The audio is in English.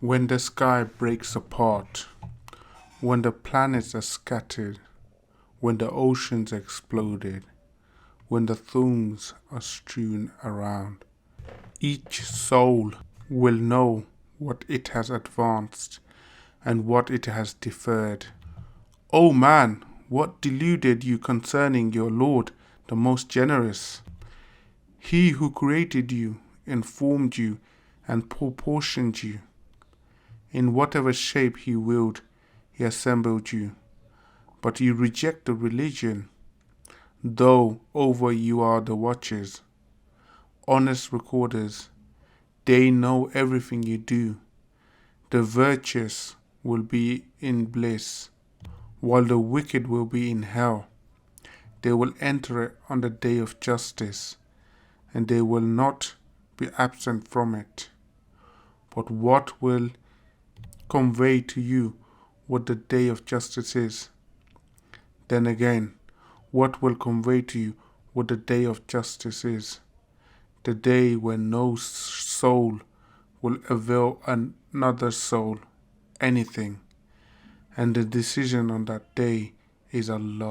When the sky breaks apart, when the planets are scattered, when the oceans exploded, when the tombs are strewn around, each soul will know what it has advanced and what it has deferred. O man, what deluded you concerning your Lord, the most generous? He who created you, informed you, and proportioned you. In whatever shape he willed, he assembled you. But you reject the religion, though over you are the watchers, honest recorders. They know everything you do. The virtuous will be in bliss, while the wicked will be in hell. They will enter it on the day of justice, and they will not be absent from it. But what will convey to you what the day of justice is? Then again, what will convey to you what the day of justice is? The day when no soul will avail another soul anything, and the decision on that day is Allah.